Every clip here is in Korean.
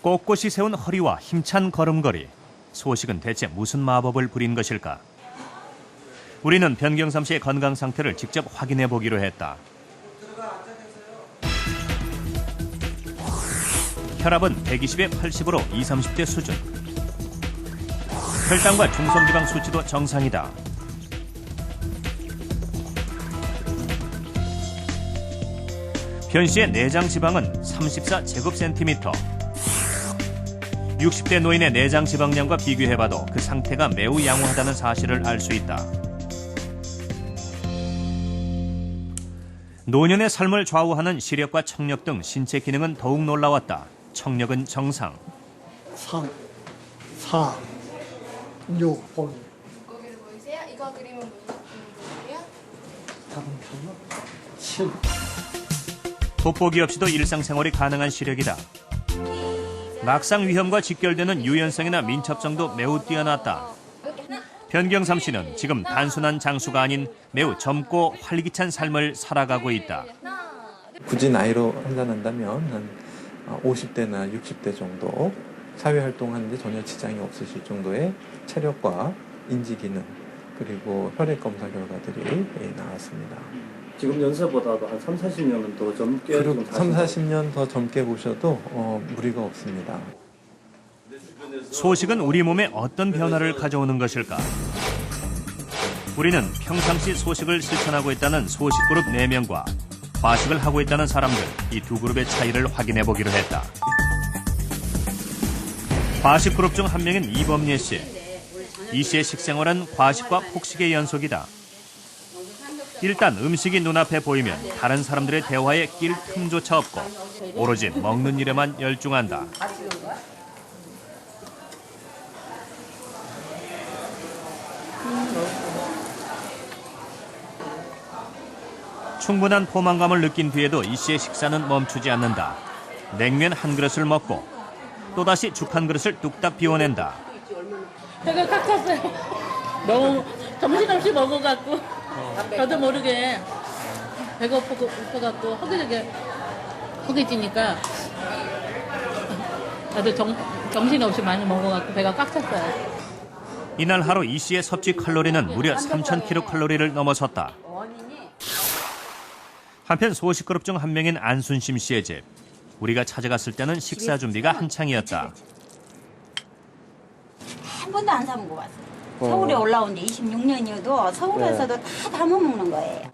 꼿꼿이 세운 허리와 힘찬 걸음걸이. 소식은 대체 무슨 마법을 부린 것일까? 우리는 변경삼 씨의 건강 상태를 직접 확인해 보기로 했다. 혈압은 120에 80으로 20, 30대 수준. 혈당과 중성지방 수치도 정상이다. 변 씨의 내장 지방은 34제곱센티미터. 60대 노인의 내장 지방량과 비교해봐도 그 상태가 매우 양호하다는 사실을 알 수 있다. 노년의 삶을 좌우하는 시력과 청력 등 신체 기능은 더욱 놀라웠다. 청력은 정상. 3, 4, 6, 5. 거기를 보이세요? 이거 그림은 뭐예요? 다른 편은 7. 돋보기 없이도 일상생활이 가능한 시력이다. 막상 위험과 직결되는 유연성이나 민첩성도 매우 뛰어났다. 변경삼 씨는 지금 단순한 장수가 아닌 매우 젊고 활기찬 삶을 살아가고 있다. 굳이 나이로 판단한다면 한 50대나 60대 정도 사회활동하는데 전혀 지장이 없으실 정도의 체력과 인지기능 그리고 혈액검사 결과들이 나왔습니다. 지금 연세보다도 한 3, 40년은 더 젊게 그리고 3, 40년 더 젊게 보셔도 무리가 없습니다. 소식은 우리 몸에 어떤 변화를 가져오는 것일까? 우리는 평상시 소식을 실천하고 있다는 소식그룹 4명과 과식을 하고 있다는 사람들, 이 두 그룹의 차이를 확인해 보기로 했다. 과식그룹 중 한 명인 이범예 씨. 이 씨의 식생활은 과식과 폭식의 연속이다. 일단 음식이 눈앞에 보이면 다른 사람들의 대화에 낄 틈조차 없고 오로지 먹는 일에만 열중한다. 충분한 포만감을 느낀 뒤에도 이 씨의 식사는 멈추지 않는다. 냉면 한 그릇을 먹고 또다시 죽 한 그릇을 뚝딱 비워낸다. 배가 꽉 찼어요. 너무 정신없이 먹어갖고 저도 모르게 배가 고파갖고 허기지니까 나도 정신없이 많이 먹어갖고 배가 꽉 찼어요. 이날 하루 이 씨의 섭취 칼로리는 무려 3,000kcal를 넘어섰다. 한편 소식그룹 중 한 명인 안순심 씨의 집. 우리가 찾아갔을 때는 식사 준비가 한창이었다. 한 번도 안 사 먹어봤어요. 서울에 올라온 지 26년이어도 서울에서도 다 담아 먹는 거예요.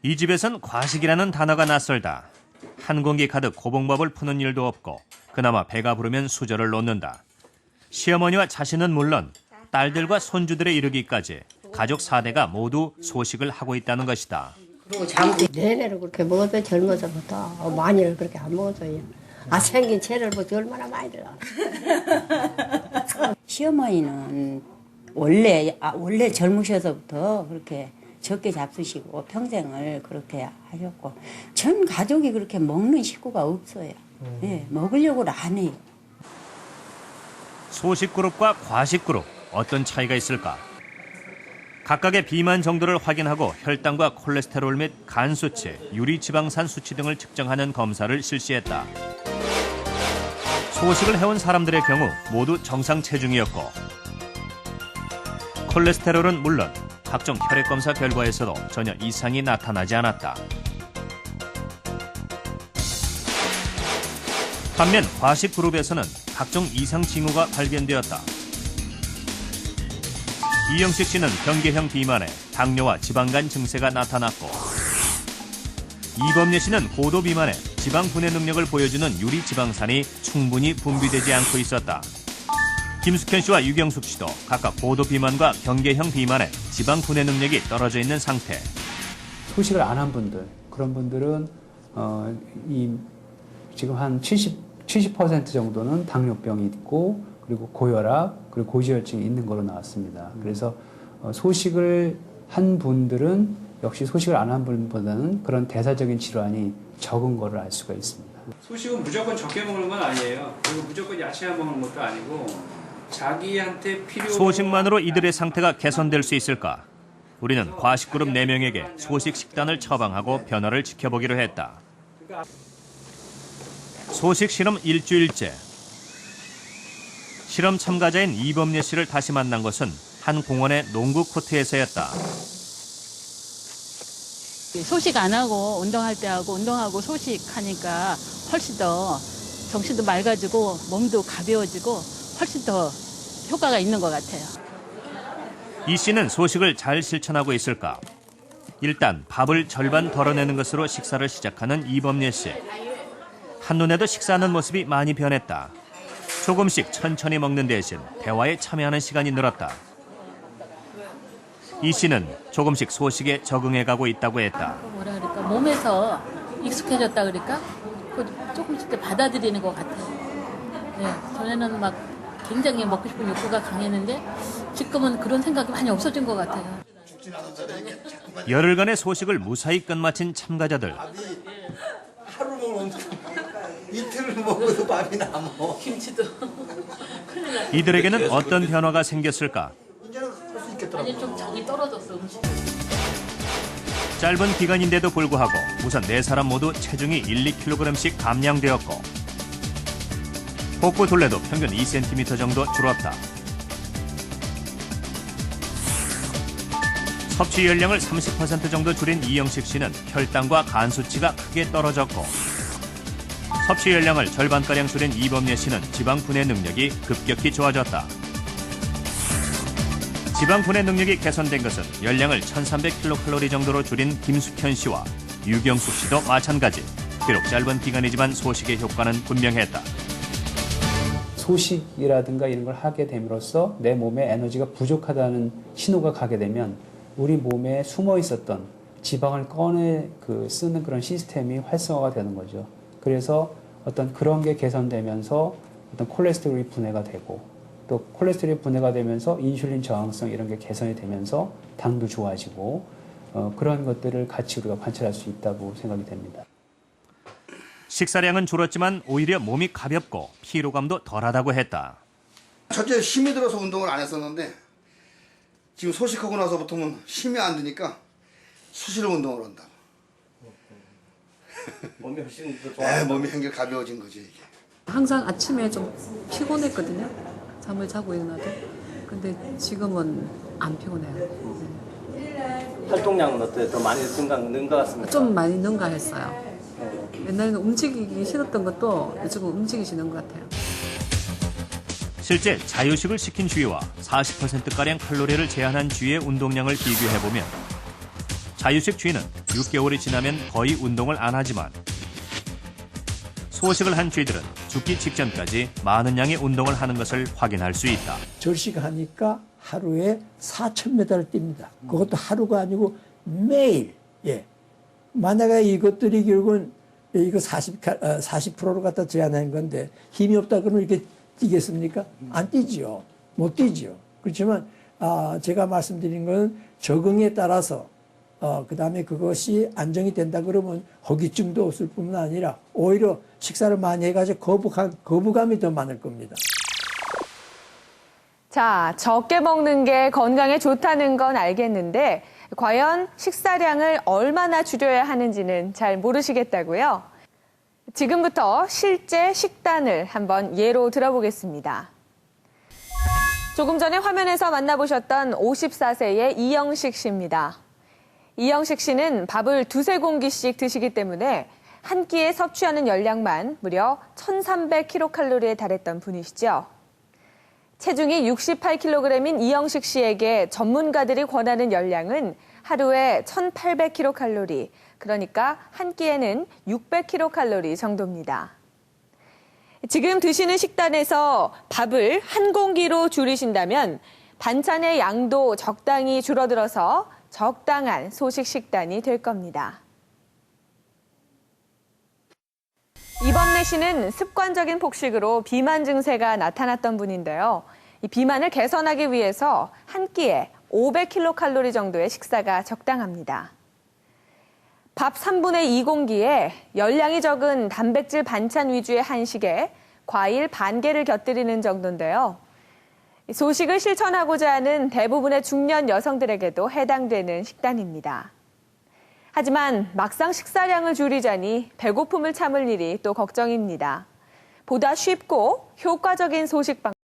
이 집에선 과식이라는 단어가 낯설다. 한 공기 가득 고봉밥을 푸는 일도 없고 그나마 배가 부르면 수저를 놓는다. 시어머니와 자신은 물론 딸들과 손주들에 이르기까지 가족 4대가 모두 소식을 하고 있다는 것이다. 내내로 그렇게 먹어도 젊어서부터 많이를 그렇게 안 먹어줘요. 생긴 채를 보지 얼마나 많이 들어. 시어머니는 원래 젊으셔서부터 그렇게 적게 잡수시고 평생을 그렇게 하셨고 전 가족이 그렇게 먹는 식구가 없어요. 네, 먹으려고는 안 해요. 소식그룹과 과식그룹 어떤 차이가 있을까? 각각의 비만 정도를 확인하고 혈당과 콜레스테롤 및 간 수치, 유리지방산 수치 등을 측정하는 검사를 실시했다. 소식을 해온 사람들의 경우 모두 정상 체중이었고 콜레스테롤은 물론 각종 혈액검사 결과에서도 전혀 이상이 나타나지 않았다. 반면 과식 그룹에서는 각종 이상 징후가 발견되었다. 이영식 씨는 경계형 비만에 당뇨와 지방간 증세가 나타났고 이범예 씨는 고도 비만에 지방 분해 능력을 보여주는 유리지방산이 충분히 분비되지 않고 있었다. 김숙현 씨와 유경숙 씨도 각각 고도 비만과 경계형 비만에 지방 분해 능력이 떨어져 있는 상태. 소식을 안 한 분들, 그런 분들은 지금 한 70% 정도는 당뇨병이 있고 그리고 고혈압, 그리고 고지혈증이 있는 걸로 나왔습니다. 그래서 소식을 한 분들은 역시 소식을 안 한 분보다는 그런 대사적인 질환이 적은 거를 알 수가 있습니다. 소식은 무조건 적게 먹는 건 아니에요. 그리고 무조건 야채만 먹는 것도 아니고 자기한테 필요한 소식만으로 이들의 상태가 개선될 수 있을까? 우리는 과식그룹 4명에게 소식 식단을 처방하고 변화를 지켜보기로 했다. 소식 실험 일주일째. 실험 참가자인 이범례 씨를 다시 만난 것은 한 공원의 농구 코트에서였다. 소식 안 하고 운동할 때 하고 운동하고 소식 하니까 훨씬 더 정신도 맑아지고 몸도 가벼워지고 훨씬 더 효과가 있는 것 같아요. 이 씨는 소식을 잘 실천하고 있을까? 일단 밥을 절반 덜어내는 것으로 식사를 시작하는 이범례 씨. 한눈에도 식사하는 모습이 많이 변했다. 조금씩 천천히 먹는 대신 대화에 참여하는 시간이 늘었다. 이 씨는 조금씩 소식에 적응해가고 있다고 했다. 뭐라 그럴까 몸에서 익숙해졌다 그럴까? 조금씩 받아들이는 것 같아요. 네, 전에는 막 굉장히 먹고 싶은 욕구가 강했는데 지금은 그런 생각이 많이 없어진 것 같아요. 열흘간의 소식을 무사히 끝마친 참가자들. 하루 먹으면 이틀 먹어도 밥이 남어. 김치도. 이들에게는 어떤 변화가 생겼을까? 이제는 할 수 있겠더라고. 아니 좀 정이 떨어졌어 음식. 짧은 기간인데도 불구하고 우선 4사람 모두 체중이 1-2kg씩 감량되었고 복부 둘레도 평균 2cm 정도 줄었다. 섭취 열량을 30% 정도 줄인 이영식 씨는 혈당과 간 수치가 크게 떨어졌고 섭취 열량을 절반가량 줄인 이범례 씨는 지방 분해 능력이 급격히 좋아졌다. 지방 분해 능력이 개선된 것은 열량을 1300kcal 정도로 줄인 김숙현 씨와 유경숙 씨도 마찬가지. 비록 짧은 기간이지만 소식의 효과는 분명했다. 소식이라든가 이런 걸 하게 됨으로써 내 몸에 에너지가 부족하다는 신호가 가게 되면 우리 몸에 숨어 있었던 지방을 꺼내 쓰는 그런 시스템이 활성화가 되는 거죠. 그래서 어떤 그런 게 개선되면서 어떤 콜레스테롤이 분해가 되고 또 콜레스테롤이 분해가 되면서 인슐린 저항성 이런 게 개선이 되면서 당도 좋아지고 그런 것들을 같이 우리가 관찰할 수 있다고 생각이 됩니다. 식사량은 줄었지만 오히려 몸이 가볍고 피로감도 덜하다고 했다. 첫째 힘이 들어서 운동을 안 했었는데 지금 소식하고 나서부터는 힘이 안 드니까 수시로 운동을 한다. 몸이 훨씬 더 좋아. 몸이 한결 가벼워진 거지 이게. 항상 아침에 좀 피곤했거든요. 잠을 자고 일어나도. 근데 지금은 안 피곤해요. 활동량은 어때요? 더 많이 는 것 같습니까? 좀 많이 능가했어요. 옛날에는 움직이기 싫었던 것도 요즘은 움직이시는 것 같아요. 실제 자유식을 시킨 주위와 40%가량 칼로리를 제한한 주위의 운동량을 비교해보면 자유식 주위는 6개월이 지나면 거의 운동을 안 하지만 소식을 한 주위들은 죽기 직전까지 많은 양의 운동을 하는 것을 확인할 수 있다. 절식하니까 하루에 4,000m를 뜁니다. 그것도 하루가 아니고 매일. 예. 만약에 이것들이 결국은 이거 40%로 갖다 제한한 건데 힘이 없다 그러면 이렇게 뛰겠습니까? 안 뛰지요. 못 뛰지요. 그렇지만 제가 말씀드린 건 적응에 따라서 그다음에 그것이 안정이 된다 그러면 허기증도 없을 뿐만 아니라 오히려 식사를 많이 해가지고 거부감이 더 많을 겁니다. 자, 적게 먹는 게 건강에 좋다는 건 알겠는데 과연 식사량을 얼마나 줄여야 하는지는 잘 모르시겠다고요? 지금부터 실제 식단을 한번 예로 들어보겠습니다. 조금 전에 화면에서 만나보셨던 54세의 이영식 씨입니다. 이영식 씨는 밥을 2-3공기씩 드시기 때문에 한 끼에 섭취하는 열량만 무려 1300kcal에 달했던 분이시죠. 체중이 68kg인 이영식 씨에게 전문가들이 권하는 열량은 하루에 1800kcal, 그러니까 한 끼에는 600kcal 정도입니다. 지금 드시는 식단에서 밥을 한 공기로 줄이신다면 반찬의 양도 적당히 줄어들어서 적당한 소식 식단이 될 겁니다. 이범례 씨는 습관적인 폭식으로 비만 증세가 나타났던 분인데요. 이 비만을 개선하기 위해서 한 끼에 500kcal 정도의 식사가 적당합니다. 밥 3분의 2공기에 열량이 적은 단백질 반찬 위주의 한식에 과일 반 개를 곁들이는 정도인데요. 소식을 실천하고자 하는 대부분의 중년 여성들에게도 해당되는 식단입니다. 하지만 막상 식사량을 줄이자니 배고픔을 참을 일이 또 걱정입니다. 보다 쉽고 효과적인 소식 방법